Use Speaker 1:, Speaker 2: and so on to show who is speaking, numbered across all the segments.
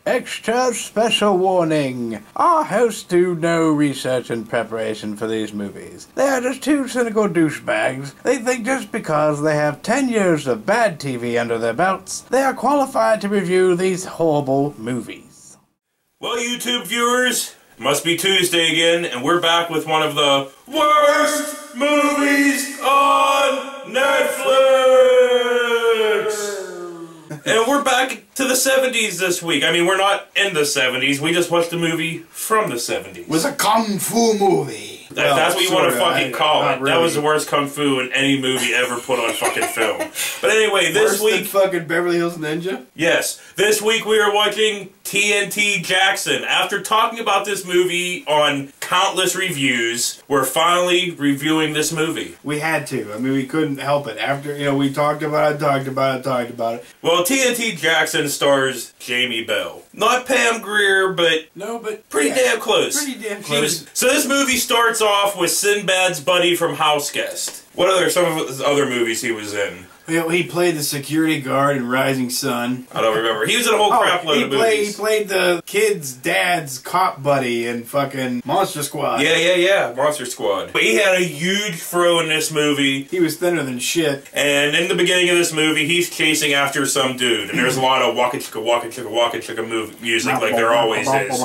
Speaker 1: Extra special warning. Our hosts do no research and preparation for these movies. They are just two cynical douchebags. They think just because they have 10 years of bad TV under their belts, they are qualified to review these horrible movies.
Speaker 2: Well, YouTube viewers, must be Tuesday again, and we're back with one of the worst movies on Netflix! And we're back to the 70s this week. I mean, we're not in the 70s, we just watched a movie from the 70s.
Speaker 3: It was a kung fu movie.
Speaker 2: That's what you want to fucking call it.
Speaker 3: Really.
Speaker 2: That was the worst kung fu in any movie ever put on fucking film. But anyway, this week...
Speaker 3: Worse than fucking Beverly Hills Ninja?
Speaker 2: Yes. This week we are watching TNT Jackson. After talking about this movie on countless reviews, we're finally reviewing this movie.
Speaker 3: We had to. I mean, we couldn't help it. After, we talked about it.
Speaker 2: Well, TNT Jackson stars Jamie Bell. Not Pam Grier, but...
Speaker 3: No, but...
Speaker 2: Pretty damn close.
Speaker 3: Pretty damn close.
Speaker 2: So this movie starts off with Sinbad's buddy from House Guest. What are some of his other movies he was in?
Speaker 3: He played the security guard in Rising Sun.
Speaker 2: I don't remember. He was in a whole crap load of movies.
Speaker 3: He played the kid's dad's cop buddy in fucking Monster Squad.
Speaker 2: Yeah, Monster Squad. But he had a huge throw in this movie.
Speaker 3: He was thinner than shit.
Speaker 2: And in the beginning of this movie, he's chasing after some dude. And there's a lot of waka chicka music like there always is.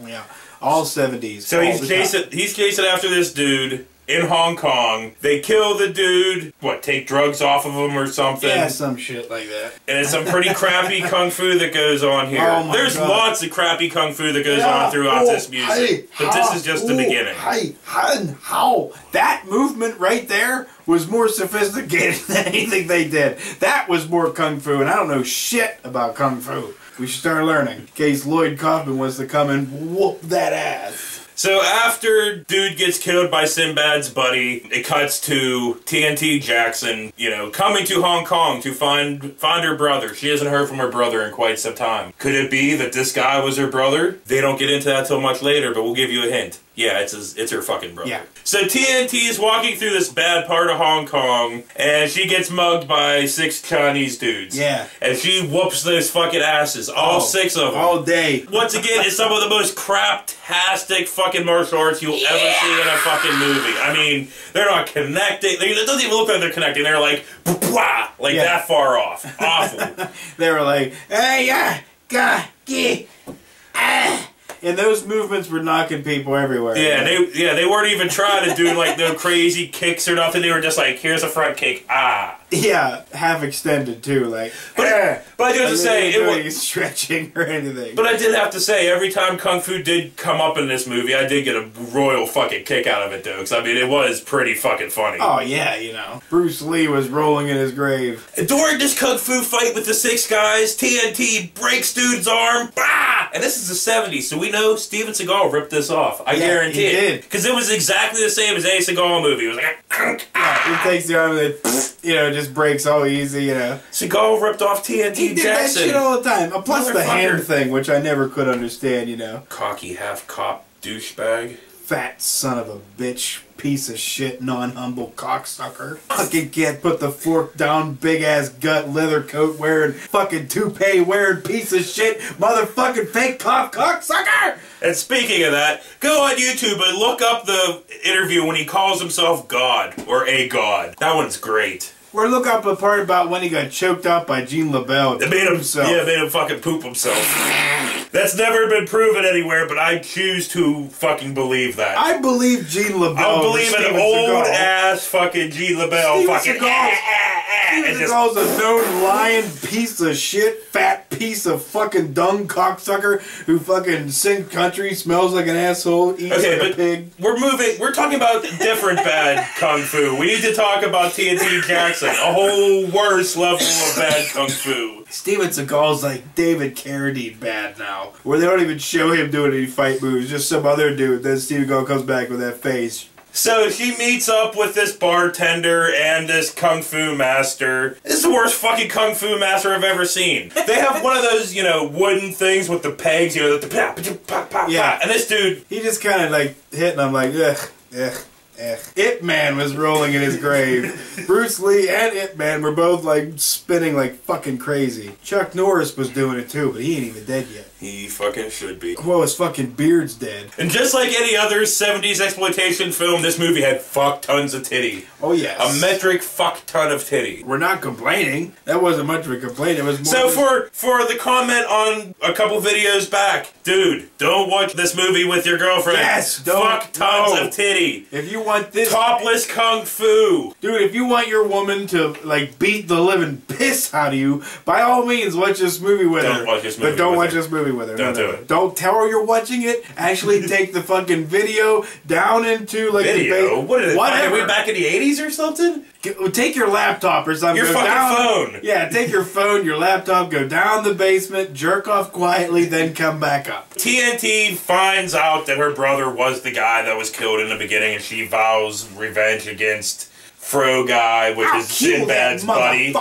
Speaker 3: Yeah, all 70s.
Speaker 2: So he's chasing after this dude in Hong Kong. They kill the dude, take drugs off of him or something?
Speaker 3: Yeah, some shit like that.
Speaker 2: And it's some pretty crappy kung fu that goes on here.
Speaker 3: Oh my
Speaker 2: There's
Speaker 3: God.
Speaker 2: Lots of crappy kung fu that goes on throughout this music. But this is just the beginning.
Speaker 3: How? That movement right there was more sophisticated than anything they did. That was more kung fu, and I don't know shit about kung fu. We should start learning, in case Lloyd Kaufman wants to come and whoop that ass.
Speaker 2: So after dude gets killed by Sinbad's buddy, it cuts to TNT Jackson, coming to Hong Kong to find her brother. She hasn't heard from her brother in quite some time. Could it be that this guy was her brother? They don't get into that till much later, but we'll give you a hint. Yeah, it's her fucking brother. Yeah. So TNT is walking through this bad part of Hong Kong, and she gets mugged by 6 Chinese dudes. Yeah. And she whoops those fucking asses, all 6 of them.
Speaker 3: All day.
Speaker 2: Once again, it's some of the most crap-tastic fucking martial arts you'll ever see in a fucking movie. I mean, they're not connecting. It doesn't even look like they're connecting. They're like, that far off. Awful.
Speaker 3: They were like, and those movements were knocking people everywhere.
Speaker 2: Yeah, they weren't even trying to do like no crazy kicks or nothing. They were just like, here's a front kick,
Speaker 3: Yeah, half extended too, like.
Speaker 2: But I do have to say, it
Speaker 3: wasn't stretching or anything.
Speaker 2: But I did have to say, every time Kung Fu did come up in this movie, I did get a royal fucking kick out of it, though. Because I mean, it was pretty fucking funny.
Speaker 3: Oh yeah, Bruce Lee was rolling in his grave.
Speaker 2: During this Kung Fu fight with the 6 guys, TNT breaks dude's arm. And this is the 70s, so we know Steven Segal ripped this off. I guarantee it. He did. Because it was exactly the same as a Segal movie. It was like,
Speaker 3: he takes the arm and then, just breaks all easy,
Speaker 2: Segal ripped off TNT
Speaker 3: he did
Speaker 2: Jackson.
Speaker 3: That shit all the time. Plus the hand thing, which I never could understand,
Speaker 2: Cocky half-cop douchebag.
Speaker 3: Fat son of a bitch, piece of shit, non-humble cocksucker. Fucking can't put the fork down, big-ass gut, leather coat wearing, fucking toupee wearing piece of shit, motherfucking fake cop cocksucker!
Speaker 2: And speaking of that, go on YouTube and look up the interview when he calls himself God, or a god. That one's great.
Speaker 3: Or look up a part about when he got choked out by Gene LaBelle.
Speaker 2: It made him fucking poop himself. That's never been proven anywhere, but I choose to fucking believe that.
Speaker 3: I believe Gene LaBelle.
Speaker 2: I believe an old-ass fucking Gene LaBelle fucking...
Speaker 3: Steven Seagal's a known lying piece of shit, fat piece of fucking dung cocksucker who fucking sings country, smells like an asshole, eats like a pig.
Speaker 2: We're talking about different bad kung fu. We need to talk about TNT Jackson, a whole worse level of bad kung fu.
Speaker 3: Steven Seagal's like David Carradine bad now, where they don't even show him doing any fight moves, just some other dude. Then Steven Seagal comes back with that face.
Speaker 2: So she meets up with this bartender and this kung fu master. This is the worst fucking kung fu master I've ever seen. They have one of those, wooden things with the pegs, the and this dude,
Speaker 3: he just kind of like hitting them like, ugh. Ip Man was rolling in his grave. Bruce Lee and Ip Man were both like spinning like fucking crazy. Chuck Norris was doing it too, but he ain't even dead yet.
Speaker 2: He fucking should be.
Speaker 3: Well, his fucking beard's dead.
Speaker 2: And just like any other 70s exploitation film, this movie had fuck tons of titty.
Speaker 3: Oh, yes.
Speaker 2: A metric fuck ton of titty.
Speaker 3: We're not complaining. That wasn't much of a complaint. It was more
Speaker 2: So for the comment on a couple videos back, dude, don't watch this movie with your girlfriend.
Speaker 3: Yes, don't.
Speaker 2: Fuck tons of titty.
Speaker 3: If you want this...
Speaker 2: Topless kung fu.
Speaker 3: Dude, if you want your woman to, like, beat the living piss out of you, by all means, watch this movie with her.
Speaker 2: Don't watch this movie
Speaker 3: But don't
Speaker 2: with
Speaker 3: watch
Speaker 2: her.
Speaker 3: this movie with her.
Speaker 2: Don't do it.
Speaker 3: Don't tell her you're watching it. Actually take the fucking video down into, like,
Speaker 2: Video? What is it?
Speaker 3: Whatever.
Speaker 2: Are we back in the 80s or something?
Speaker 3: Take your laptop or something.
Speaker 2: Your
Speaker 3: go
Speaker 2: fucking
Speaker 3: down,
Speaker 2: phone.
Speaker 3: Yeah, take your phone, your laptop, go down the basement, jerk off quietly, then come back up.
Speaker 2: TNT finds out that her brother was the guy that was killed in the beginning, and she vows revenge against Fro Guy, which is Sinbad's buddy,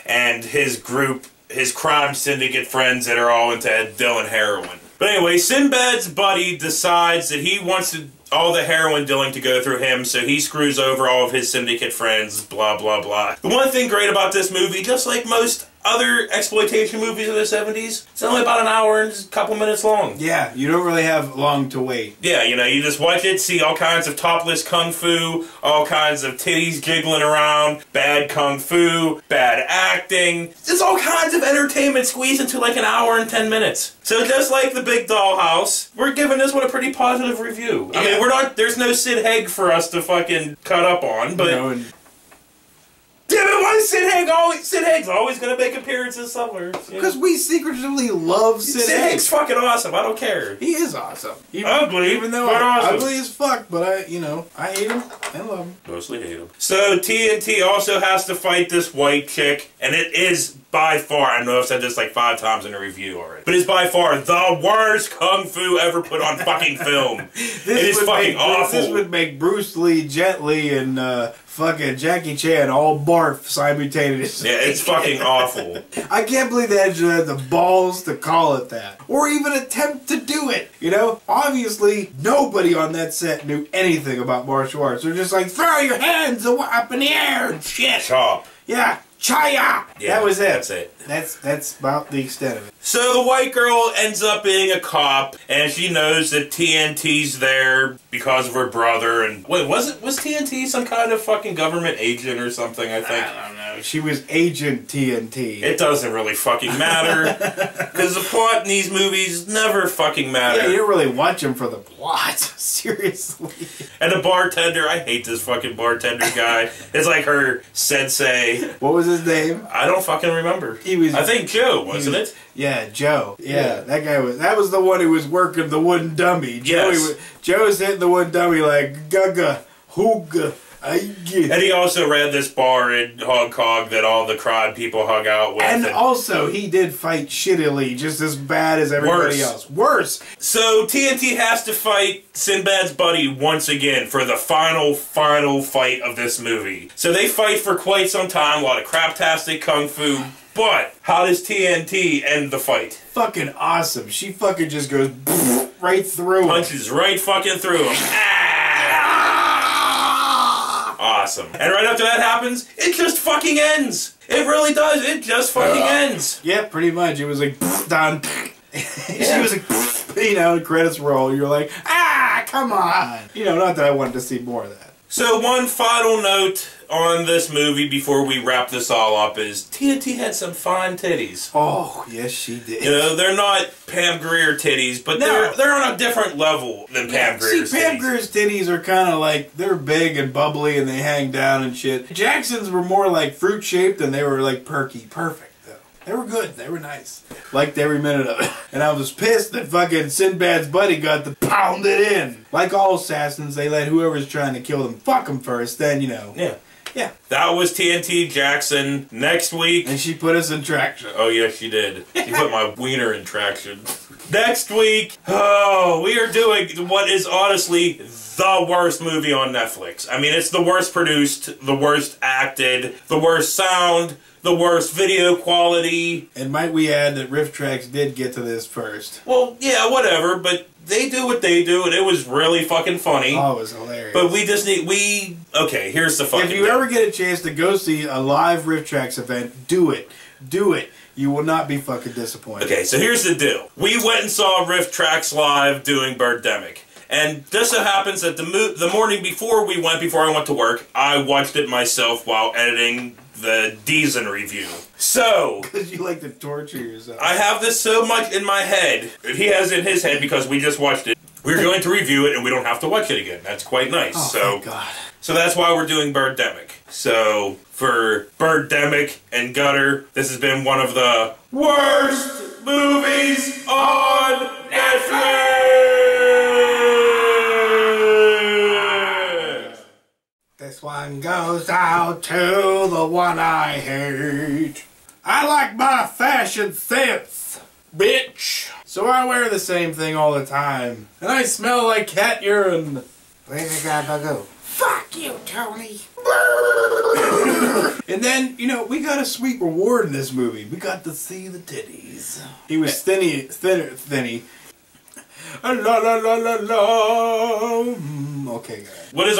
Speaker 2: and his group, his crime syndicate friends that are all into dealing heroin. But anyway, Sinbad's buddy decides that he wants all the heroin dealing to go through him, so he screws over all of his syndicate friends, blah, blah, blah. The one thing great about this movie, just like most other exploitation movies of the 70s, it's only about an hour and a couple minutes long.
Speaker 3: Yeah, you don't really have long to wait.
Speaker 2: Yeah, you know, you just watch it, see all kinds of topless kung fu, all kinds of titties jiggling around, bad kung fu, bad acting. There's all kinds of entertainment squeezed into like an hour and 10 minutes. So just like The Big Dollhouse, we're giving this one a pretty positive review. I mean, we're not, there's no Sid Haig for us to fucking cut up on, but...
Speaker 3: You know,
Speaker 2: damn it, why is Sid Haig's always gonna make appearances somewhere?
Speaker 3: because we secretively love Sid Haig.
Speaker 2: Haig's fucking awesome, I don't care.
Speaker 3: He is awesome.
Speaker 2: Ugly,
Speaker 3: even though
Speaker 2: but
Speaker 3: I'm
Speaker 2: awesome.
Speaker 3: ugly as fuck, but I hate him and love him.
Speaker 2: Mostly hate him. So TNT also has to fight this white chick, and it is by far, I know I've said this like 5 times in a review already, but it's by far the worst kung fu ever put on fucking film. It is fucking awful.
Speaker 3: This would make Bruce Lee, Jet Li, and fucking Jackie Chan all barf simultaneously.
Speaker 2: Yeah, it's fucking awful.
Speaker 3: I can't believe they actually had the balls to call it that. Or even attempt to do it. You know? Obviously, nobody on that set knew anything about martial arts. They're just like, throw your hands up in the air and shit.
Speaker 2: Chop.
Speaker 3: Yeah. Chaya!
Speaker 2: Yeah,
Speaker 3: that was it.
Speaker 2: That's it.
Speaker 3: That's about the extent of it.
Speaker 2: So the white girl ends up being a cop, and she knows that TNT's there because of her brother. And wait, was TNT some kind of fucking government agent or something? I think.
Speaker 3: I don't know. She was Agent TNT.
Speaker 2: It doesn't really fucking matter because the plot in these movies never fucking matter.
Speaker 3: Yeah, you don't really watch them for the plot. Seriously.
Speaker 2: And the bartender, I hate this fucking bartender guy. It's like her sensei.
Speaker 3: What was his name?
Speaker 2: I don't fucking remember. I think Joe, wasn't it?
Speaker 3: Yeah, Joe. Yeah, that guy was. That was the one who was working the wooden dummy.
Speaker 2: Yes.
Speaker 3: Joe's hitting the wooden dummy like gaga, hooga.
Speaker 2: And he also ran this bar in Hong Kong that all the crime people hung out with.
Speaker 3: And also, he did fight shittily, just as bad as everybody else. Worse.
Speaker 2: So TNT has to fight Sinbad's buddy once again for the final fight of this movie. So they fight for quite some time, a lot of craptastic kung fu. But how does TNT end the fight?
Speaker 3: Fucking awesome. She fucking just goes right through him.
Speaker 2: Punches right fucking through him. Awesome. And right after that happens, it just fucking ends. It really does. It just fucking ends.
Speaker 3: Yeah, pretty much. It was like, done. She was like, you know, the credits roll. You're like, come on. You know, not that I wanted to see more of that.
Speaker 2: So one final note on this movie before we wrap this all up is TNT had some fine titties.
Speaker 3: Oh, yes, she did.
Speaker 2: You know, they're not Pam Grier titties, but they're on a different level than Pam Grier's
Speaker 3: See, Pam Grier's titties are kind of like, they're big and bubbly and they hang down and shit. Jackson's were more like fruit-shaped and they were like perky. Perfect, though. They were good. They were nice. Liked every minute of it. And I was pissed that fucking Sinbad's buddy got to pound it in. Like all assassins, they let whoever's trying to kill them fuck them first, then, you know.
Speaker 2: Yeah.
Speaker 3: Yeah.
Speaker 2: That was TNT Jackson. Next week...
Speaker 3: And she put us in traction.
Speaker 2: Oh, yes, she did. She put my wiener in traction. Next week, we are doing what is honestly the worst movie on Netflix. I mean, it's the worst produced, the worst acted, the worst sound, the worst video quality.
Speaker 3: And might we add that Riff Tracks did get to this first?
Speaker 2: Well, yeah, whatever, but they do what they do, and it was really fucking funny.
Speaker 3: Oh, it was hilarious.
Speaker 2: But we just need, okay, here's the fucking
Speaker 3: If you
Speaker 2: thing.
Speaker 3: ever get a chance to go see a live Riff Tracks event, do it. Do it. You will not be fucking disappointed.
Speaker 2: Okay, so here's the deal. We went and saw Riff Tracks live doing Birdemic. And just so happens that the morning before I went to work, I watched it myself while editing the Deason review. So,
Speaker 3: Because you like to torture yourself.
Speaker 2: I have this so much in my head, and he has it in his head because we just watched it. We're going to review it, and we don't have to watch it again. That's quite nice.
Speaker 3: Oh,
Speaker 2: so,
Speaker 3: thank God.
Speaker 2: So that's why we're doing Birdemic. So, for Birdemic and Gutter, this has been one of the worst movies on Netflix!
Speaker 3: This one goes out to the one I hate. I like my fashion sense, bitch. So I wear the same thing all the time. And I smell like cat urine. Where's the guy go? Fuck you, Tony. And then, you know, we got a sweet reward in this movie. We got to see the titties. He was thinny. La la la la la. Okay, guys.
Speaker 2: What is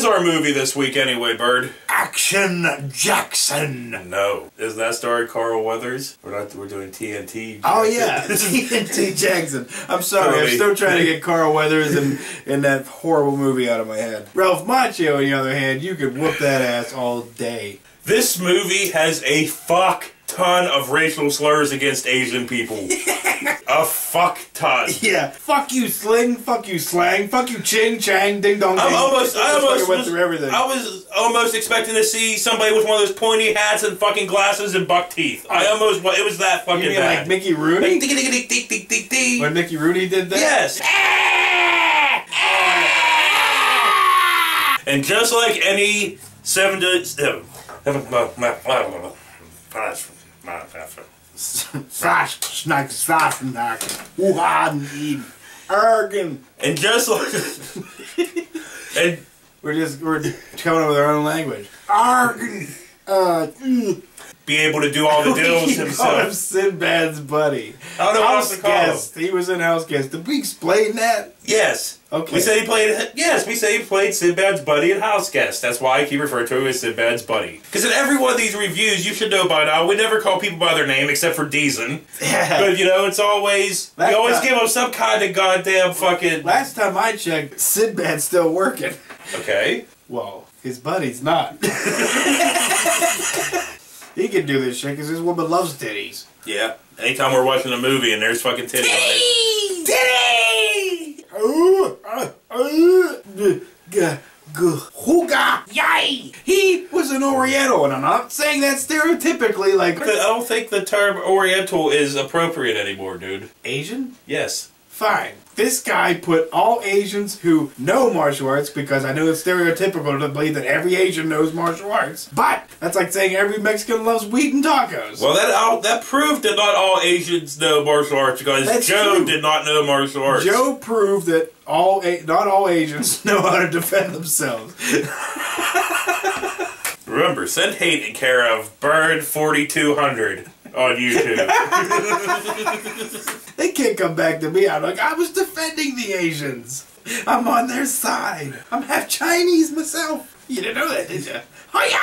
Speaker 2: our movie this week anyway, Bird?
Speaker 3: Action Jackson.
Speaker 2: No. Isn't that starring Carl Weathers? We're doing TNT.
Speaker 3: Oh yeah, TNT Jackson. I'm sorry, I'm still trying to get Carl Weathers in that horrible movie out of my head. Ralph Macchio, on the other hand, you could whoop that ass all day.
Speaker 2: This movie has a fuck ton of racial slurs against Asian people. A fuck ton.
Speaker 3: Yeah. Fuck you, sling. Fuck you, slang. Fuck you, ching, chang, ding dong.
Speaker 2: I almost
Speaker 3: went through everything.
Speaker 2: I was almost expecting to see somebody with one of those pointy hats and fucking glasses and buck teeth. It was that fucking
Speaker 3: You mean
Speaker 2: bad.
Speaker 3: like Mickey Rooney?
Speaker 2: Like,
Speaker 3: When Mickey Rooney did that?
Speaker 2: yes. And just like any and just like and
Speaker 3: we're coming up with our own language.
Speaker 2: be able to do all the deals
Speaker 3: Call him
Speaker 2: himself.
Speaker 3: Sinbad's buddy.
Speaker 2: I don't know what else
Speaker 3: House
Speaker 2: to call him.
Speaker 3: guest. He was in House Guest. Did we explain that?
Speaker 2: Yes.
Speaker 3: Okay.
Speaker 2: We say he played. Yes, we say he played Sinbad's buddy in House Guest. That's why I keep referring to him as Sinbad's buddy. Because in every one of these reviews, you should know by now, we never call people by their name except for Deason.
Speaker 3: Yeah.
Speaker 2: But you know, it's always we always give them some kind of goddamn fucking.
Speaker 3: Last time I checked, Sinbad's still working.
Speaker 2: Okay.
Speaker 3: Well, his buddy's not. He can do this shit because his woman loves titties.
Speaker 2: Yeah. Anytime we're watching a movie and there's fucking titty on it.
Speaker 3: Yay! He was an Oriental, and I'm not saying that stereotypically like
Speaker 2: I don't think the term Oriental is appropriate anymore, dude.
Speaker 3: Asian.
Speaker 2: Yes.
Speaker 3: Fine. This guy put all Asians who know martial arts, because I know it's stereotypical to believe that every Asian knows martial arts. But that's like saying every Mexican loves weed and tacos.
Speaker 2: Well, that proved that not all Asians know martial arts because
Speaker 3: That's
Speaker 2: Joe
Speaker 3: true.
Speaker 2: did not know martial arts.
Speaker 3: Joe proved that not all Asians know how to defend themselves.
Speaker 2: Remember, send hate in care of Bird 4200 on YouTube.
Speaker 3: They can't come back to me. I'm like, I was defending the Asians. I'm on their side. I'm half Chinese myself. You didn't know that, did you? Hiya!